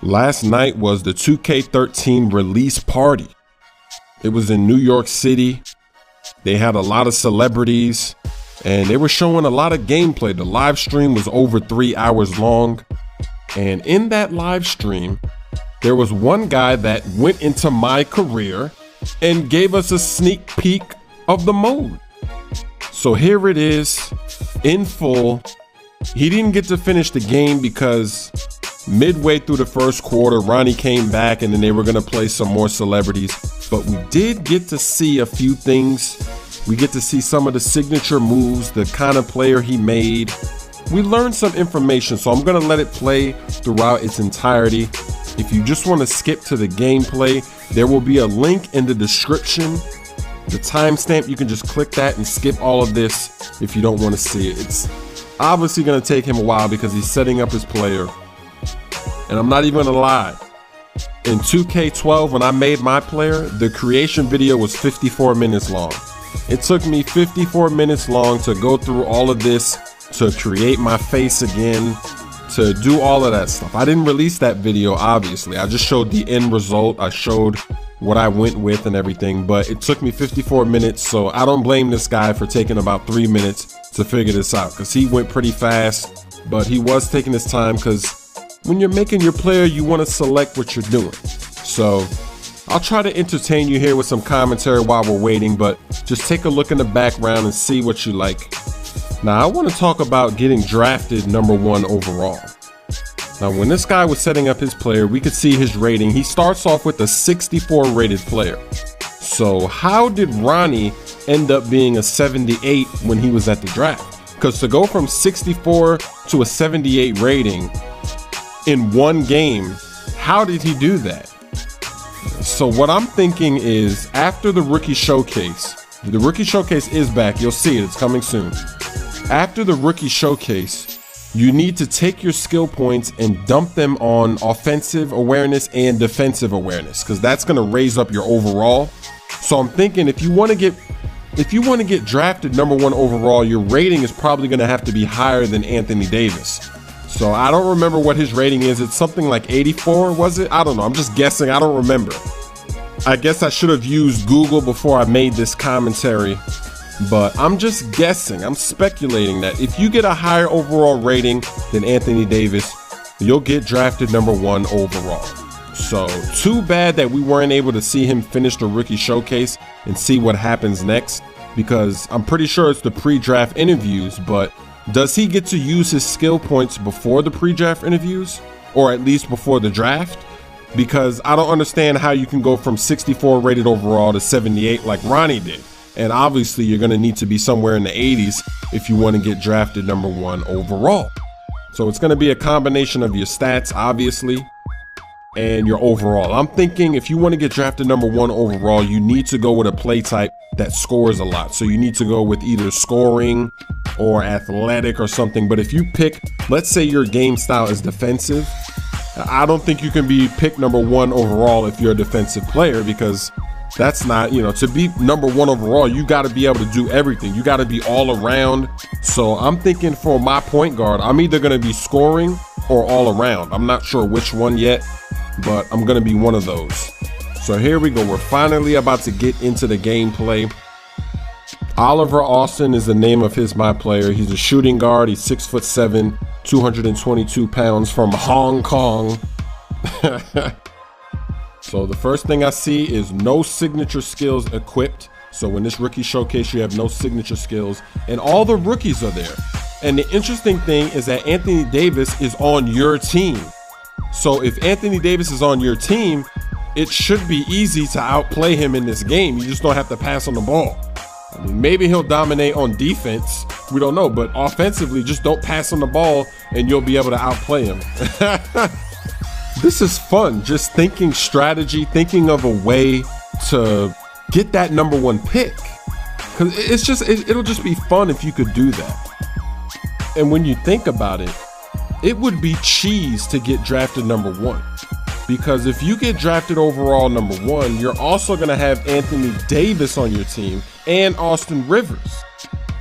Last night was the 2K13 release party. It was in New York City. They had a lot of celebrities and they were showing a lot of gameplay. The live stream was over 3 hours long. And in that live stream, there was one guy that went into my career and gave us a sneak peek of the mode. So here it is in full. He didn't get to finish the game because midway through the first quarter, Ronnie came back and then they were going to play some more celebrities. But we did get to see a few things. We get to see some of the signature moves, the kind of player he made. We learned some information, so I'm going to let it play throughout its entirety. If you just want to skip to the gameplay, there will be a link in the description. The timestamp, you can just click that and skip all of this if you don't want to see it. It's obviously going to take him a while because he's setting up his player. And I'm not even gonna lie, in 2K12 when I made my player, the creation video was 54 minutes long. It took me 54 minutes long to go through all of this, to create my face again, to do all of that stuff. I didn't release that video, obviously. I just showed the end result. I showed what I went with and everything, but it took me 54 minutes, so I don't blame this guy for taking about 3 minutes to figure this out, because he went pretty fast, but he was taking his time because when you're making your player, you want to select what you're doing. So I'll try to entertain you here with some commentary while we're waiting, but just take a look in the background and see what you like. Now, I want to talk about getting drafted #1 overall. Now, when this guy was setting up his player, we could see his rating. He starts off with a 64 rated player. So how did Ronnie end up being a 78 when he was at the draft? Because to go from 64 to a 78 rating in one game, how did he do that? So what I'm thinking is, after the rookie showcase is back. You'll see it, it's coming soon. After the rookie showcase, you need to take your skill points and dump them on offensive awareness and defensive awareness, because that's going to raise up your overall. So I'm thinking if you want to get drafted #1 overall, your rating is probably going to have to be higher than Anthony Davis. So I don't remember what his rating is. It's something like 84, was it? I don't know. I'm just guessing. I don't remember. I guess I should have used Google before I made this commentary, but I'm just guessing. I'm speculating that if you get a higher overall rating than Anthony Davis, you'll get drafted #1 overall. So too bad that we weren't able to see him finish the rookie showcase and see what happens next, because I'm pretty sure it's the pre-draft interviews, but does he get to use his skill points before the pre-draft interviews, or at least before the draft? Because I don't understand how you can go from 64 rated overall to 78 like Ronnie did. And obviously you're going to need to be somewhere in the 80s if you want to get drafted #1 overall. So it's going to be a combination of your stats, obviously, and your overall. I'm thinking if you want to get drafted #1 overall, you need to go with a play type that scores a lot. So you need to go with either scoring or athletic or something. But if you pick, let's say your game style is defensive, I don't think you can be picked #1 overall if you're a defensive player, because that's not, to be #1 overall, you got to be able to do everything. You got to be all around. So I'm thinking for my point guard, I'm either going to be scoring or all around. I'm not sure which one yet, but I'm going to be one of those. So here we go. We're finally about to get into the gameplay. Oliver Austin is the name of my player. He's a shooting guard. He's 6'7", 222 pounds, from Hong Kong. So the first thing I see is no signature skills equipped. So in this rookie showcase, you have no signature skills, and all the rookies are there. And the interesting thing is that Anthony Davis is on your team. So if Anthony Davis is on your team, it should be easy to outplay him in this game. You just don't have to pass on the ball. I mean, maybe he'll dominate on defense. We don't know, but offensively, just don't pass on the ball and you'll be able to outplay him. This is fun, just thinking strategy, thinking of a way to get that #1 pick. Because it'll just be fun if you could do that. And when you think about it, it would be cheese to get drafted #1. Because if you get drafted overall #1, you're also going to have Anthony Davis on your team and Austin Rivers.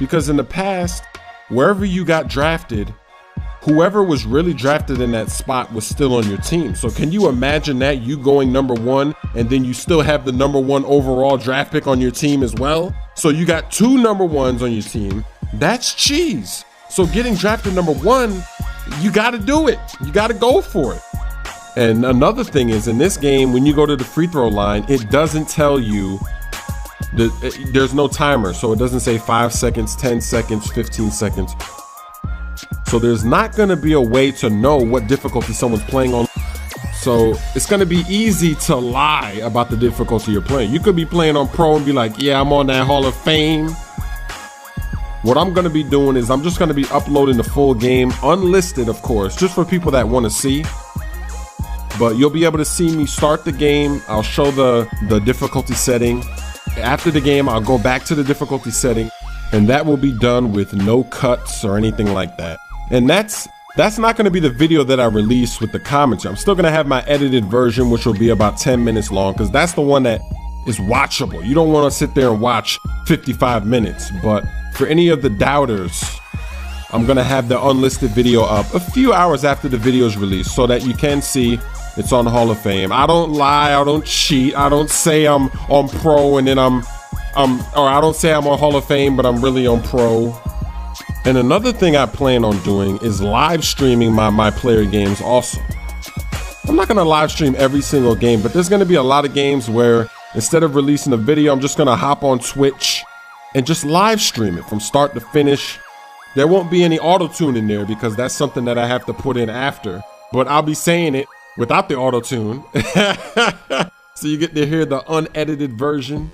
Because in the past, wherever you got drafted, whoever was really drafted in that spot was still on your team. So can you imagine that, you going #1 and then you still have the #1 overall draft pick on your team as well? So you got 2 #1s on your team. That's cheese. So getting drafted #1, you got to do it. You got to go for it. And another thing is, in this game, when you go to the free throw line, it doesn't tell you there's no timer. So it doesn't say 5 seconds, 10 seconds, 15 seconds. So there's not going to be a way to know what difficulty someone's playing on. So it's going to be easy to lie about the difficulty you're playing. You could be playing on pro and be like, yeah, I'm on that Hall of Fame. What I'm going to be doing is I'm just going to be uploading the full game, unlisted, of course, just for people that want to see. But you'll be able to see me start the game. I'll show the difficulty setting. After the game, I'll go back to the difficulty setting, and that will be done with no cuts or anything like that. And that's not going to be the video that I release with the commentary. I'm still going to have my edited version, which will be about 10 minutes long, because that's the one that is watchable. You don't want to sit there and watch 55 minutes. But for any of the doubters, I'm going to have the unlisted video up a few hours after the video is released so that you can see it's on the Hall of Fame. I don't lie. I don't cheat. I don't say I'm on pro and then or I don't say I'm on Hall of Fame, but I'm really on pro. And another thing I plan on doing is live streaming my player games also. I'm not going to live stream every single game, but there's going to be a lot of games where instead of releasing a video, I'm just going to hop on Twitch and just live stream it from start to finish. There won't be any auto-tune in there because that's something that I have to put in after, but I'll be saying it without the auto-tune. So you get to hear the unedited version.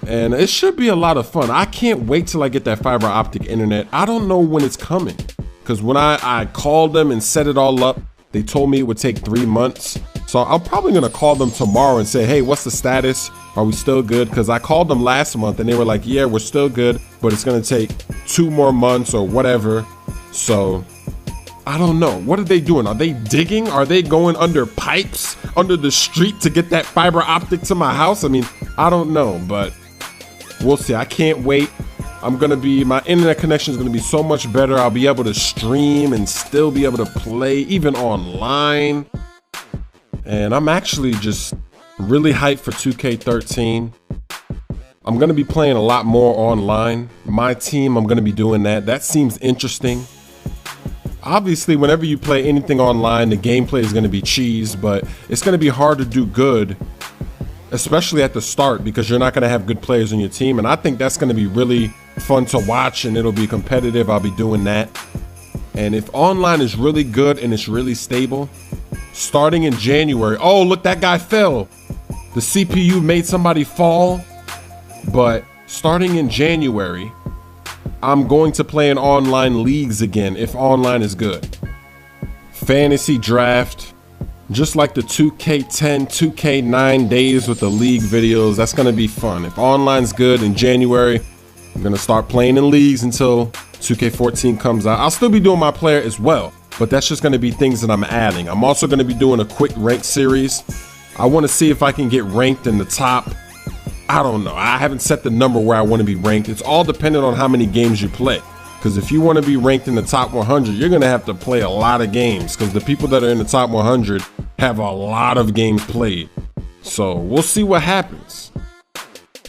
And it should be a lot of fun. I can't wait till I get that fiber optic internet. I don't know when it's coming, because when I called them and set it all up, they told me it would take 3 months. So I'm probably gonna call them tomorrow and say, hey, what's the status? Are we still good? Because I called them last month and they were like, yeah, we're still good, but it's gonna take 2 more months or whatever. So I don't know. What are they doing? Are they digging? Are they going under pipes under the street to get that fiber optic to my house? I mean, I don't know, but we'll see. I can't wait. My internet connection is going to be so much better. I'll be able to stream and still be able to play even online. And I'm actually just really hyped for 2K13. I'm going to be playing a lot more online. My team, I'm going to be doing that. That seems interesting. Obviously, whenever you play anything online, the gameplay is going to be cheese, but it's going to be hard to do good, especially at the start, because you're not going to have good players on your team. And I think that's going to be really fun to watch, and it'll be competitive. I'll be doing that. And if online is really good and it's really stable, starting in January, oh, look, that guy fell. The CPU made somebody fall. But starting in January, I'm going to play in online leagues again if online is good. Fantasy draft, just like the 2K10, 2K9 days with the league videos. That's going to be fun. If online's good in January, I'm going to start playing in leagues until 2K14 comes out. I'll still be doing my player as well, but that's just going to be things that I'm adding. I'm also going to be doing a quick rank series. I want to see if I can get ranked in the top. I don't know. I haven't set the number where I want to be ranked. It's all dependent on how many games you play. Because if you want to be ranked in the top 100, you're going to have to play a lot of games, because the people that are in the top 100 have a lot of games played. So we'll see what happens.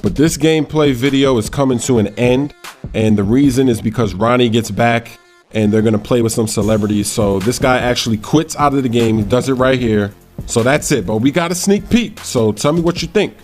But this gameplay video is coming to an end. And the reason is because Ronnie gets back and they're going to play with some celebrities. So this guy actually quits out of the game. He does it right here. So that's it. But we got a sneak peek. So tell me what you think.